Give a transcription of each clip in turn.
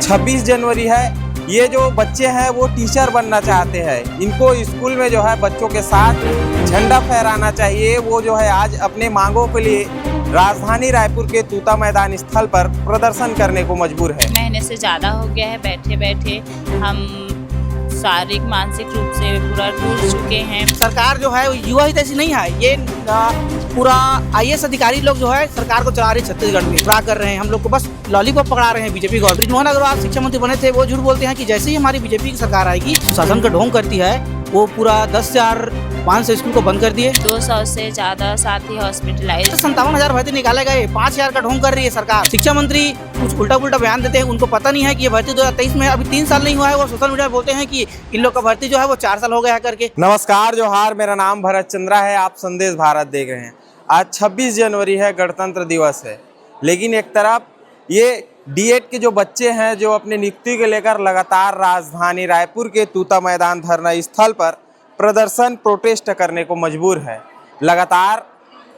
छब्बीस जनवरी है। ये जो बच्चे हैं वो टीचर बनना चाहते हैं। इनको स्कूल में जो है बच्चों के साथ झंडा फहराना चाहिए। वो जो है आज अपने मांगों के लिए राजधानी रायपुर के तूता मैदान स्थल पर प्रदर्शन करने को मजबूर है। महीने से ज़्यादा हो गया है, बैठे बैठे हम शारीरिक मानसिक रूप से पूरा टूट चुके हैं। सरकार जो है युवा हित ऐसी नहीं है, ये पूरा आईएएस अधिकारी लोग जो है सरकार को चला रहे छत्तीसगढ़ में गुमराह कर रहे हैं। हम लोग को बस लॉलीपॉप पकड़ा रहे हैं बीजेपी गवर्नमेंट। ब्रिजमोहन अग्रवाल शिक्षा मंत्री बने थे, वो झूठ बोलते हैं कि जैसे ही हमारी बीजेपी की सरकार आएगी शासन का ढोंग करती है। वो पूरा 10,500 स्कूल को बंद कर दिए। 200 से ज़्यादा साथी हॉस्पिटलाइज। 57,000 भर्ती निकाले गए, 5,000 का ढोंग कर रही है सरकार। शिक्षा मंत्री कुछ उल्टा पुल्टा बयान देते हैं, उनको पता नहीं है कि ये भर्ती 2023 में अभी 3 साल नहीं हुआ है। वो सोशल मीडिया बोलते हैं कि इन लोग का भर्ती जो है वो 4 साल हो गया है करके। नमस्कार, जोहार, मेरा नाम भरत चंद्रा है। आप संदेश भारत देख रहे हैं। आज 26 जनवरी है, गणतंत्र दिवस है। लेकिन एक तरफ ये डीएड के जो बच्चे हैं जो अपनी नियुक्ति को लेकर लगातार राजधानी रायपुर के तूता मैदान धरना स्थल पर प्रदर्शन प्रोटेस्ट करने को मजबूर है। लगातार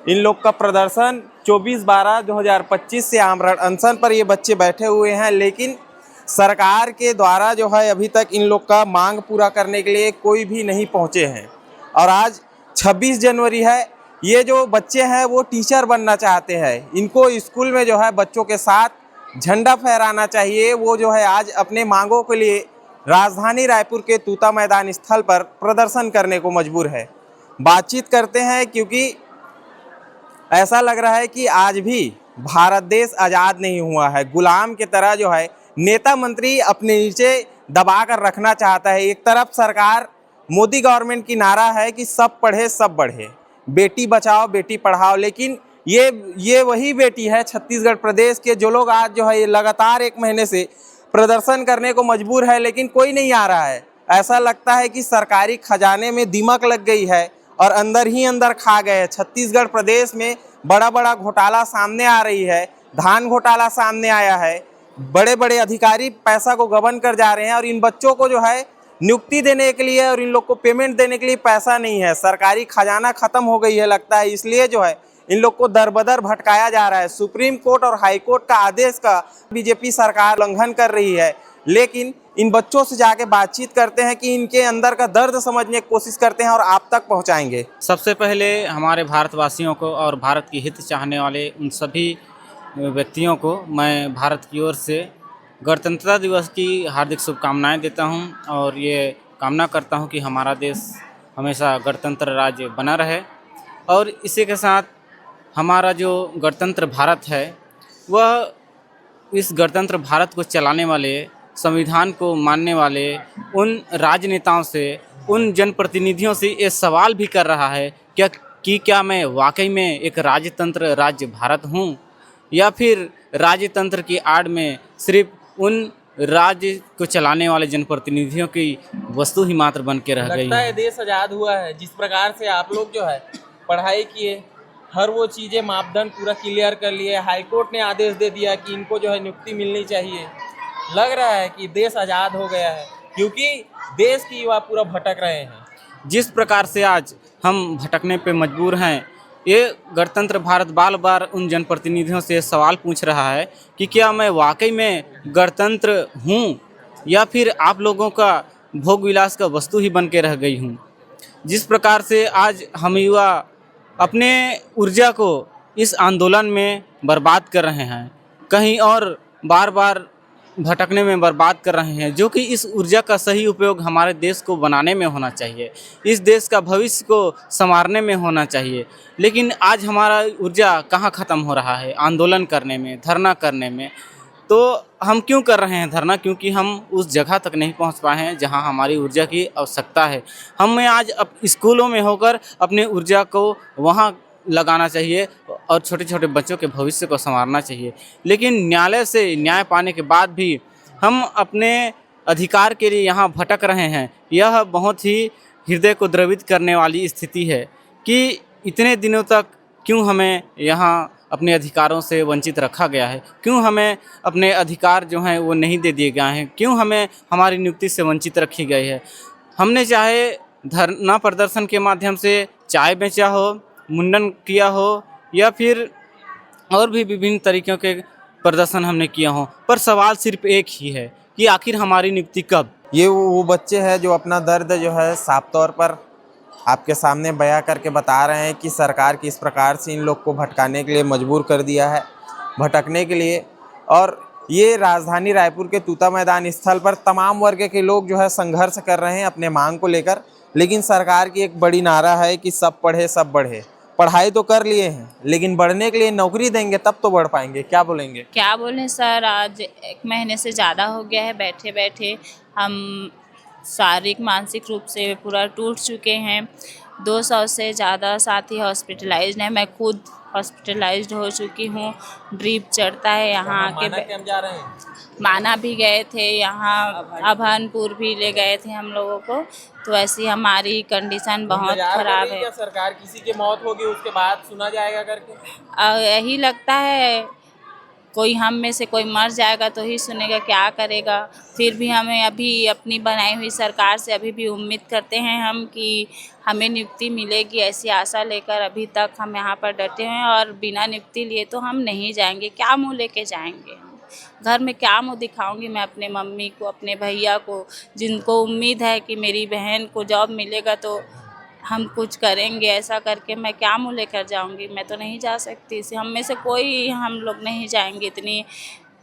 इन लोग का प्रदर्शन 24/12/2025 से आमरण अनशन पर ये बच्चे बैठे हुए हैं। लेकिन सरकार के द्वारा जो है अभी तक इन लोग का मांग पूरा करने के लिए कोई भी नहीं पहुंचे हैं। और आज 26 जनवरी है। ये जो बच्चे हैं वो टीचर बनना चाहते हैं। इनको स्कूल में जो है बच्चों के साथ झंडा फहराना चाहिए। वो जो है आज अपने मांगों के लिए राजधानी रायपुर के तूता मैदान स्थल पर प्रदर्शन करने को मजबूर है। बातचीत करते हैं, क्योंकि ऐसा लग रहा है कि आज भी भारत देश आज़ाद नहीं हुआ है। गुलाम की तरह जो है नेता मंत्री अपने नीचे दबा कर रखना चाहता है। एक तरफ सरकार मोदी गवर्नमेंट की नारा है कि सब पढ़े सब बढ़े, बेटी बचाओ बेटी पढ़ाओ। लेकिन ये वही बेटी है छत्तीसगढ़ प्रदेश के, जो लोग आज जो है ये लगातार 1 महीने से प्रदर्शन करने को मजबूर है। लेकिन कोई नहीं आ रहा है। ऐसा लगता है कि सरकारी खजाने में दीमक लग गई है और अंदर ही अंदर खा गए हैं। छत्तीसगढ़ प्रदेश में बड़ा बड़ा घोटाला सामने आ रही है। धान घोटाला सामने आया है। बड़े बड़े अधिकारी पैसा को गबन कर जा रहे हैं और इन बच्चों को जो है नियुक्ति देने के लिए और इन लोग को पेमेंट देने के लिए पैसा नहीं है। सरकारी खजाना खत्म हो गई है लगता है, इसलिए जो है इन लोग को दरबदर भटकाया जा रहा है। सुप्रीम कोर्ट और हाई कोर्ट का आदेश का बीजेपी सरकार उल्लंघन कर रही है। लेकिन इन बच्चों से जाके बातचीत करते हैं कि इनके अंदर का दर्द समझने की कोशिश करते हैं और आप तक पहुंचाएंगे। सबसे पहले हमारे भारतवासियों को और भारत की हित चाहने वाले उन सभी व्यक्तियों को मैं भारत की ओर से गणतंत्रता दिवस की हार्दिक शुभकामनाएं देता हूं और ये कामना करता हूं कि हमारा देश हमेशा गणतंत्र राज्य बना रहे। और इसी के साथ हमारा जो गणतंत्र भारत है वह इस गणतंत्र भारत को चलाने वाले, संविधान को मानने वाले उन राजनेताओं से, उन जनप्रतिनिधियों से ये सवाल भी कर रहा है क्या मैं वाकई में एक राजतंत्र राज्य भारत हूँ, या फिर राजतंत्र की आड़ में सिर्फ उन राज्य को चलाने वाले जनप्रतिनिधियों की वस्तु ही मात्र बन के रह गई। लगता है देश आज़ाद हुआ है। जिस प्रकार से आप लोग जो है पढ़ाई किए, हर वो चीज़ें मापदंड पूरा क्लियर कर लिए। हाईकोर्ट ने आदेश दे दिया कि इनको जो है नियुक्ति मिलनी चाहिए। लग रहा है कि देश आज़ाद हो गया है, क्योंकि देश की युवा पूरा भटक रहे हैं। जिस प्रकार से आज हम भटकने पे मजबूर हैं, ये गणतंत्र भारत बार बार उन जनप्रतिनिधियों से सवाल पूछ रहा है कि क्या मैं वाकई में गणतंत्र हूँ या फिर आप लोगों का भोग विलास का वस्तु ही बन के रह गई हूँ। जिस प्रकार से आज हम युवा अपने ऊर्जा को इस आंदोलन में बर्बाद कर रहे हैं, कहीं और बार बार भटकने में बर्बाद कर रहे हैं, जो कि इस ऊर्जा का सही उपयोग हमारे देश को बनाने में होना चाहिए, इस देश का भविष्य को संवारने में होना चाहिए। लेकिन आज हमारा ऊर्जा कहाँ ख़त्म हो रहा है? आंदोलन करने में, धरना करने में। तो हम क्यों कर रहे हैं धरना? क्योंकि हम उस जगह तक नहीं पहुंच पाए हैं जहां हमारी ऊर्जा की आवश्यकता है। हमें आज स्कूलों में होकर अपने ऊर्जा को वहां लगाना चाहिए और छोटे छोटे बच्चों के भविष्य को संवारना चाहिए। लेकिन न्यायालय से न्याय पाने के बाद भी हम अपने अधिकार के लिए यहाँ भटक रहे हैं। यह बहुत ही हृदय को द्रवित करने वाली स्थिति है कि इतने दिनों तक क्यों हमें यहाँ अपने अधिकारों से वंचित रखा गया है, क्यों हमें अपने अधिकार जो हैं वो नहीं दे दिए गए हैं, क्यों हमें हमारी नियुक्ति से वंचित रखी गई है। हमने चाहे धरना प्रदर्शन के माध्यम से चाय बेचा हो, मुंडन किया हो या फिर और भी विभिन्न तरीक़ों के प्रदर्शन हमने किया हो, पर सवाल सिर्फ एक ही है कि आखिर हमारी नियुक्ति कब। ये वो बच्चे हैं जो अपना दर्द जो है साफ तौर पर आपके सामने बयां करके बता रहे हैं कि सरकार किस प्रकार से इन लोग को भटकाने के लिए मजबूर कर दिया है, भटकने के लिए। और ये राजधानी रायपुर के तूता मैदान स्थल पर तमाम वर्ग के लोग जो है संघर्ष कर रहे हैं अपने मांग को लेकर। लेकिन सरकार की एक बड़ी नारा है कि सब पढ़े सब बढ़े। पढ़ाई तो कर लिए हैं, लेकिन बढ़ने के लिए नौकरी देंगे तब तो बढ़ पाएंगे। क्या बोलेंगे? क्या बोलें सर, आज 1 महीने से ज़्यादा हो गया है बैठे बैठे। हम शारीरिक मानसिक रूप से पूरा टूट चुके हैं। 200 से ज़्यादा साथी हॉस्पिटलाइज्ड हैं। मैं खुद हॉस्पिटलाइज्ड हो चुकी हूँ। ड्रिप चढ़ता है यहाँ आके। हम जा रहे हैं, माना भी गए थे, यहाँ अभानपुर भी ले गए थे हम लोगों को। तो ऐसी हमारी कंडीशन बहुत ख़राब है। क्या सरकार किसी की मौत होगी उसके बाद सुना जाएगा करके? यही लगता है कोई हम में से कोई मर जाएगा तो ही सुनेगा, क्या करेगा। फिर भी हमें अभी अपनी बनाई हुई सरकार से अभी भी उम्मीद करते हैं हम कि हमें नियुक्ति मिलेगी, ऐसी आशा लेकर अभी तक हम यहाँ पर डटे हैं। और बिना नियुक्ति लिए तो हम नहीं जाएंगे। क्या मुँह लेके जाएंगे हम? घर में क्या मुँह दिखाऊंगी मैं अपने मम्मी को, अपने भैया को, जिनको उम्मीद है कि मेरी बहन को जॉब मिलेगा तो हम कुछ करेंगे। ऐसा करके मैं क्या मुँह लेकर जाऊंगी? मैं तो नहीं जा सकती। हम में से कोई हम लोग नहीं जाएंगे। इतनी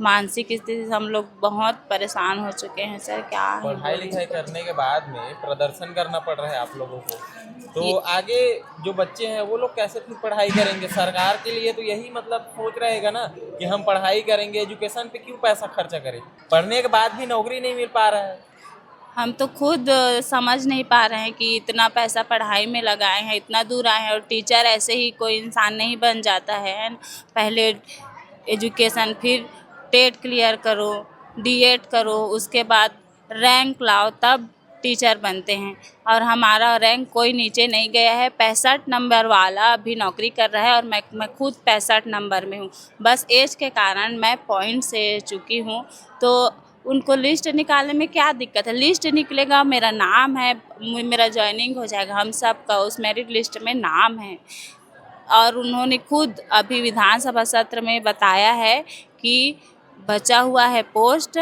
मानसिक स्थिति से हम लोग बहुत परेशान हो चुके हैं सर। क्या है, पढ़ाई लिखाई करने के बाद में प्रदर्शन करना पड़ रहा है आप लोगों को, तो आगे जो बच्चे हैं वो लोग कैसे फिर पढ़ाई करेंगे? सरकार के लिए तो यही मतलब सोच रहेगा ना कि हम पढ़ाई करेंगे, एजुकेशन पे क्यों पैसा खर्चा करें? पढ़ने के बाद भी नौकरी नहीं मिल पा रहा है। हम तो खुद समझ नहीं पा रहे हैं कि इतना पैसा पढ़ाई में लगाए हैं, इतना दूर आए हैं। और टीचर ऐसे ही कोई इंसान नहीं बन जाता है। पहले एजुकेशन, फिर टेट क्लियर करो, डीएड करो, उसके बाद रैंक लाओ, तब टीचर बनते हैं। और हमारा रैंक कोई नीचे नहीं गया है। 65 नंबर वाला अभी नौकरी कर रहा है और मैं खुद 65 नंबर में हूँ। बस एज के कारण मैं पॉइंट से चुकी हूँ। तो उनको लिस्ट निकालने में क्या दिक्कत है? लिस्ट निकलेगा, मेरा नाम है, मेरा ज्वाइनिंग हो जाएगा। हम सब का उस मेरिट लिस्ट में नाम है। और उन्होंने खुद अभी विधानसभा सत्र में बताया है कि बचा हुआ है पोस्ट,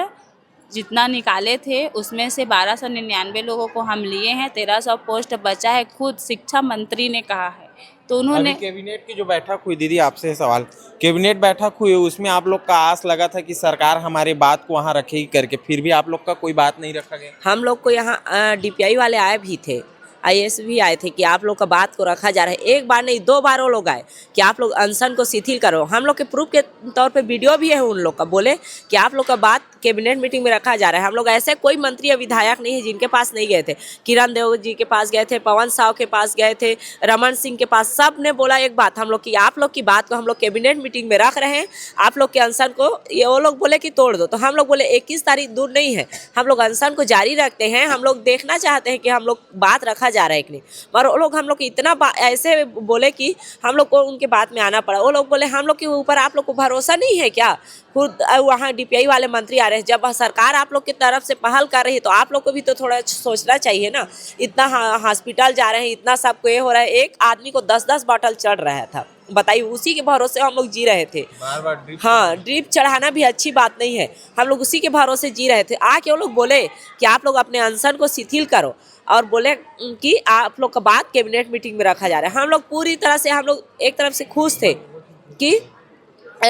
जितना निकाले थे उसमें से 1299 लोगों को हम लिए हैं, 1300 पोस्ट बचा है। खुद शिक्षा मंत्री ने कहा है। तो उन्होंने कैबिनेट की जो बैठक हुई, दीदी आपसे सवाल, कैबिनेट बैठक हुई उसमें आप लोग का आस लगा था कि सरकार हमारी बात को वहाँ रखेगी करके, फिर भी आप लोग का कोई बात नहीं रखा गया। हम लोग को यहाँ डीपीआई वाले आए भी थे, आईएएस भी आए थे कि आप लोग का बात को रखा जा रहा है। एक बार नहीं 2 बार वो लोग आए कि आप लोग अनशन को शिथिल करो। हम लोग के प्रूफ के तौर पे वीडियो भी है उन लोग का, बोले कि आप लोग का बात कैबिनेट मीटिंग में रखा जा रहा है। हम लोग ऐसे कोई मंत्री या विधायक नहीं है जिनके पास नहीं गए थे। किरण देव जी के पास गए थे, पवन साव के पास गए थे, रमन सिंह के पास। सब ने बोला एक बात हम लोग की, आप लोग की बात को हम लोग कैबिनेट मीटिंग में रख रहे हैं, आप लोग के अनशन को ये वो लोग बोले कि तोड़ दो। तो हम लोग बोले 21 तारीख दूर नहीं है, हम लोग अनशन को जारी रखते हैं। हम लोग देखना चाहते हैं कि हम लोग बात रखा जा रहा है कि नहीं। और वो लोग हम लोग इतना ऐसे बोले कि हम लोग को उनके बात में आना पड़ा। वो लोग बोले हम लोग के ऊपर आप लोग को भरोसा नहीं है क्या? खुद वहाँ डीपीआई वाले मंत्री आ रहे हैं। जब सरकार आप लोग की तरफ से पहल कर रही है तो आप लोग को भी तो थोड़ा सोचना चाहिए ना। इतना हॉस्पिटल जा रहे हैं, इतना सबको ये हो रहा है। एक आदमी को 10-10 बॉटल चढ़ रहा था, बताइए। उसी के भरोसे हम लोग जी रहे थे। बार हाँ, ड्रिप चढ़ाना भी अच्छी बात नहीं है। हम लोग उसी के भरोसे जी रहे थे। आके वो लोग बोले कि आप लोग अपने अनशन को शिथिल करो और बोले कि आप लोग का बात कैबिनेट मीटिंग में रखा जा रहा है। हम लोग पूरी तरह से, हम लोग एक तरफ से खुश थे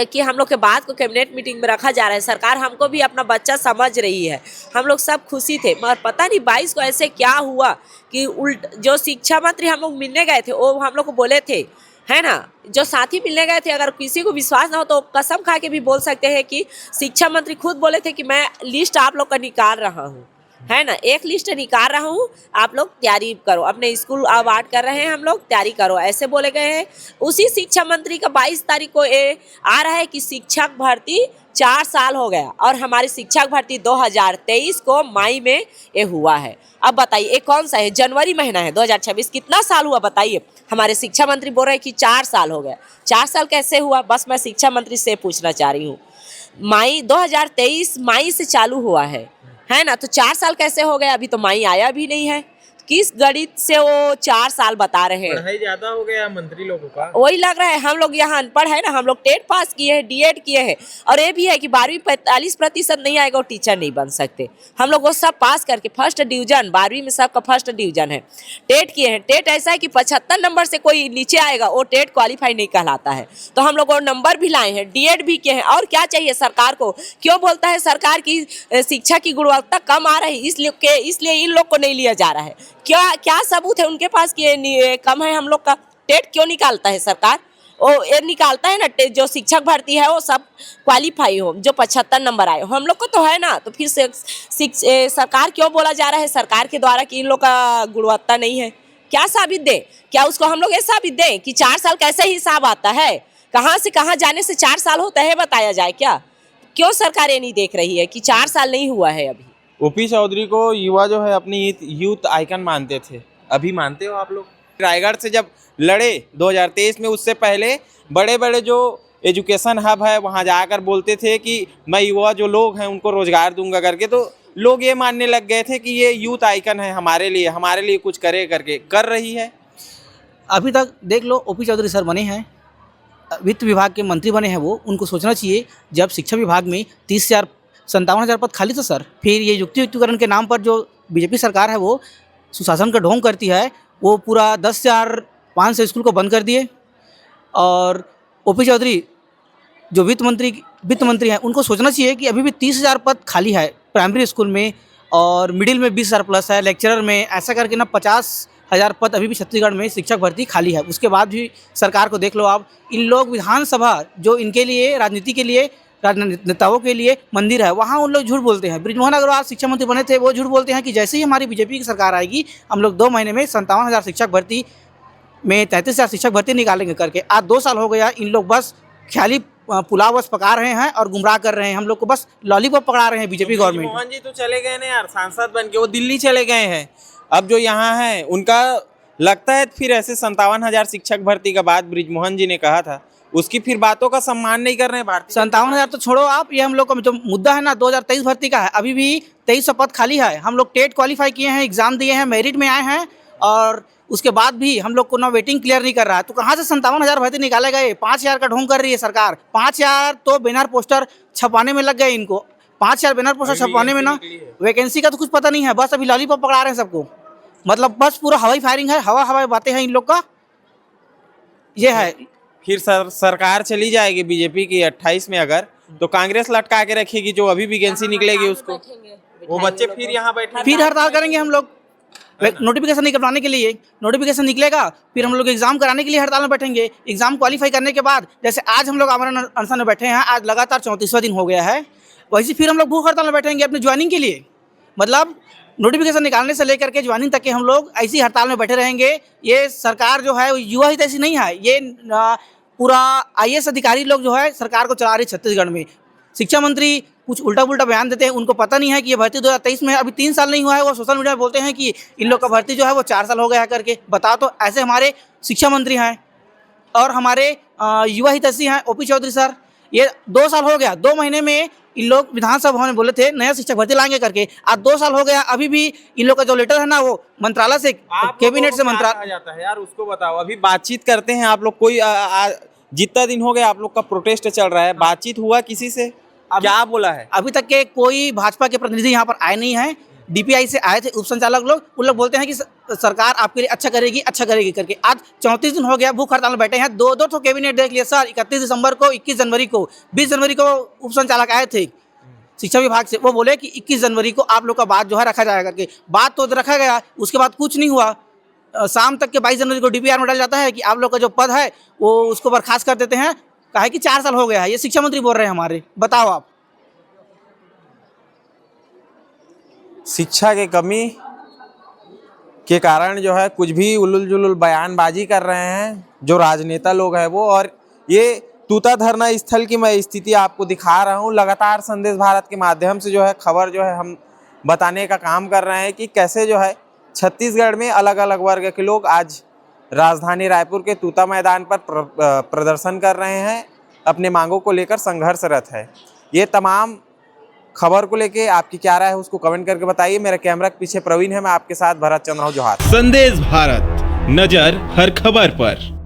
कि हम लोग के बात को कैबिनेट मीटिंग में रखा जा रहा है। सरकार हमको भी अपना बच्चा समझ रही है, हम लोग सब खुशी थे। मगर पता नहीं 22 को ऐसे क्या हुआ कि जो शिक्षा मंत्री हम लोग मिलने गए थे वो हम लोग को बोले थे, है ना, जो साथी मिलने गए थे, अगर किसी को विश्वास ना हो तो कसम खा के भी बोल सकते हैं कि शिक्षा मंत्री खुद बोले थे कि मैं लिस्ट आप लोग का निकाल रहा हूँ। है ना। एक लिस्ट निकाल रहा हूँ, आप लोग तैयारी करो, अपने स्कूल अवार्ड कर रहे हैं हम लोग, तैयारी करो, ऐसे बोले गए हैं। उसी शिक्षा मंत्री का 22 तारीख को ये आ रहा है कि शिक्षक भर्ती 4 साल हो गया और हमारी शिक्षक भर्ती 2023 को मई में ये हुआ है। अब बताइए ये कौन सा है, जनवरी महीना है 2026, कितना साल हुआ बताइए। हमारे शिक्षा मंत्री बोल रहे हैं कि 4 साल हो गया। 4 साल कैसे हुआ, बस मैं शिक्षा मंत्री से पूछना चाह रही हूँ। मई 2023 मई से चालू हुआ है ना, तो 4 साल कैसे हो गए, अभी तो मई आया भी नहीं है। किस गणित से वो 4 साल बता रहे हैं। पढ़ाई ज्यादा हो गया मंत्री लोगों का, वही लग रहा है। हम लोग यहाँ अनपढ़ है ना, हम लोग टेट पास किए हैं, डीएड किए हैं, और ये भी है कि 12वीं 45% नहीं आएगा वो टीचर नहीं बन सकते। हम लोग वो सब पास करके फर्स्ट डिवीजन, 12वीं में सबका फर्स्ट डिवीजन है। टेट किए हैं, टेट ऐसा है कि 75 नंबर से कोई नीचे आएगा वो टेट क्वालिफाई नहीं कहलाता है, तो हम लोग वो नंबर भी लाए हैं, डीएड भी किए हैं। और क्या चाहिए सरकार को, क्यों बोलता है सरकार की शिक्षा की गुणवत्ता कम आ रही, इसलिए इन लोग को नहीं लिया जा रहा है। क्या सबूत है उनके पास कि कम है हम लोग का। टेट क्यों निकालता है सरकार, वो ये निकालता है ना, जो शिक्षक भर्ती है वो सब क्वालिफाई हो, जो 75 नंबर आए हम लोग को तो है ना। तो फिर सरकार क्यों बोला जा रहा है सरकार के द्वारा कि इन लोग का गुणवत्ता नहीं है। क्या साबित दे, क्या उसको हम लोग ये साबित दें कि 4 साल कैसे हिसाब आता है, कहाँ से कहाँ जाने से 4 साल होता है, बताया जाए क्या। क्यों सरकार ये नहीं देख रही है कि 4 साल नहीं हुआ है अभी। ओपी चौधरी को युवा जो है अपनी यूथ आइकन मानते थे, अभी मानते हो आप लोग? रायगढ़ से जब लड़े 2023 में, उससे पहले बड़े बड़े जो एजुकेशन हब है वहाँ जाकर बोलते थे कि मैं युवा जो लोग हैं उनको रोजगार दूंगा करके, तो लोग ये मानने लग गए थे कि ये यूथ आइकन है हमारे लिए कुछ करे करके। कर रही है? अभी तक देख लो, ओपी चौधरी सर बने हैं, वित्त विभाग के मंत्री बने हैं, वो उनको सोचना चाहिए जब शिक्षा विभाग में 57,000 पद खाली थे सर, फिर ये युक्तिकरण के नाम पर जो बीजेपी सरकार है वो सुशासन का ढोंग करती है, वो पूरा 10,500 स्कूल को बंद कर दिए। और ओपी चौधरी जो वित्त मंत्री हैं, उनको सोचना चाहिए कि अभी भी 30,000 पद खाली है प्राइमरी स्कूल में, और मिडिल में 20,000 प्लस है, लेक्चरर में ऐसा करके ना 50,000 पद अभी भी छत्तीसगढ़ में शिक्षक भर्ती खाली है। उसके बाद भी सरकार को देख लो आप, इन लोग विधानसभा जो इनके लिए राजनीति के लिए राजनेताओं के लिए मंदिर है, वहाँ उन लोग झूठ बोलते हैं। बृजमोहन अग्रवाल शिक्षा मंत्री बने थे, वो झूठ बोलते हैं कि जैसे ही हमारी बीजेपी की सरकार आएगी हम लोग 2 महीने में 57,000 शिक्षक भर्ती में 33,000 शिक्षक भर्ती निकालेंगे करके। आज 2 साल हो गया, इन लोग बस ख्याली पुलाव बस पका रहे हैं और गुमराह कर रहे हैं, हम लोग को बस लॉलीपॉप पकड़ा रहे हैं बीजेपी गवर्नमेंट। मोहन जी तो चले गए ना यार, सांसद बन के वो दिल्ली चले गए हैं। अब जो यहाँ हैं उनका लगता है फिर ऐसे 57,000 शिक्षक भर्ती का बात बृजमोहन जी ने कहा था, उसकी फिर बातों का सम्मान नहीं कर रहे हैं भारतीय। 57,000 तो छोड़ो आप, ये हम लोग का जो मुद्दा है ना 2023 भर्ती का है, अभी भी 2300 पद खाली है। हम लोग टेट क्वालिफाई किए हैं, एग्जाम दिए हैं, मेरिट में आए हैं, और उसके बाद भी हम लोग को ना वेटिंग क्लियर नहीं कर रहा है। तो कहाँ से 57,000 भर्ती निकाले गए? 5,000 का ढोंग कर रही है सरकार। 5,000 तो बैनर पोस्टर छपाने में लग गए इनको। 5,000 बैनर पोस्टर छपाने में ना वैकेंसी का तो कुछ पता नहीं है, बस अभी लॉलीपॉप पकड़ा रहे हैं सबको। मतलब बस पूरा हवाई फायरिंग है, हवा बातें हैं इन लोग का, ये है। फिर सरकार चली जाएगी बीजेपी की 28 में अगर, तो कांग्रेस लटका के रखेगी जो अभी वैकेंसी निकलेगी उसको, वो बच्चे फिर यहाँ बैठे, फिर हड़ताल करेंगे हम लोग नोटिफिकेशन निकलवाने के लिए। नोटिफिकेशन निकलेगा फिर हम लोग एग्जाम कराने के लिए हड़ताल में बैठेंगे। एग्जाम क्वालिफाई करने के बाद, जैसे आज हम लोग आमरण अनशन में बैठे हैं, आज लगातार 34वां दिन हो गया है, वैसे फिर हम लोग भूख हड़ताल में बैठेंगे अपनी ज्वाइनिंग के लिए। मतलब नोटिफिकेशन निकालने से लेकर के ज्वाइनिंग तक के हम लोग ऐसी हड़ताल में बैठे रहेंगे। ये सरकार जो है युवा हित ऐसी नहीं है, ये पूरा IAS अधिकारी लोग जो है सरकार को चला रही छत्तीसगढ़ में। शिक्षा मंत्री कुछ उल्टा पुल्टा बयान देते हैं, उनको पता नहीं है कि ये भर्ती 2023 में अभी 3 साल नहीं हुआ है, वो सोशल मीडिया में बोलते हैं कि इन लोग का भर्ती जो है वो 4 साल हो गया है करके। बताओ तो, ऐसे हमारे शिक्षा मंत्री हैं और हमारे युवा हितैषी हैं ओपी चौधरी सर। ये 2 साल हो गया, 2 महीने में इन लोग विधानसभा में बोले थे नया शिक्षक भर्ती लाएंगे करके, आज 2 साल हो गया, अभी भी इन लोग का जो लेटर है ना वो मंत्रालय से, कैबिनेट से मंत्रालय जाता है यार, उसको बताओ। अभी बातचीत करते हैं आप लोग, कोई जितना दिन हो गया आप लोग का प्रोटेस्ट चल रहा है, बातचीत हुआ किसी से? क्या बोला है? अभी तक के कोई भाजपा के प्रतिनिधि यहाँ पर आए नहीं हैं। DPI से आए थे उप संचालक लोग, उन लोग बोलते हैं कि सरकार आपके लिए अच्छा करेगी करके। आज 34 दिन हो गया भूख हड़ताल में बैठे हैं। 2 तो कैबिनेट देख लिया सर, 31 दिसंबर को, 21 जनवरी को, 20 जनवरी को उप संचालक आए थे शिक्षा विभाग से, वो बोले कि 21 जनवरी को आप लोग का बात जो है रखा जाएगा करके। बात तो रखा गया, उसके बाद कुछ नहीं हुआ। शाम तक के 22 जनवरी को DPR में डाल जाता है कि आप लोग का जो पद है वो उसको बर्खास्त कर देते हैं, कहा कि 4 साल हो गया है। ये शिक्षा मंत्री बोल रहे हैं हमारे, बताओ आप। शिक्षा की कमी के कारण जो है कुछ भी उलुल जुलुल बयानबाजी कर रहे हैं जो राजनेता लोग हैं वो। और ये तूता धरना स्थल की मैं स्थिति आपको दिखा रहा हूँ। लगातार संदेश भारत के माध्यम से जो है खबर जो है हम बताने का काम कर रहे हैं कि कैसे जो है छत्तीसगढ़ में अलग अलग वर्ग के लोग आज राजधानी रायपुर के तूता मैदान पर प्रदर्शन कर रहे हैं, अपने मांगों को लेकर संघर्षरत है। ये तमाम खबर को लेके आपकी क्या राय है उसको कमेंट करके बताइए। मेरा कैमरा के पीछे प्रवीण है, मैं आपके साथ भरत चंद्र हूँ। जोहार। संदेश भारत, नजर हर खबर पर।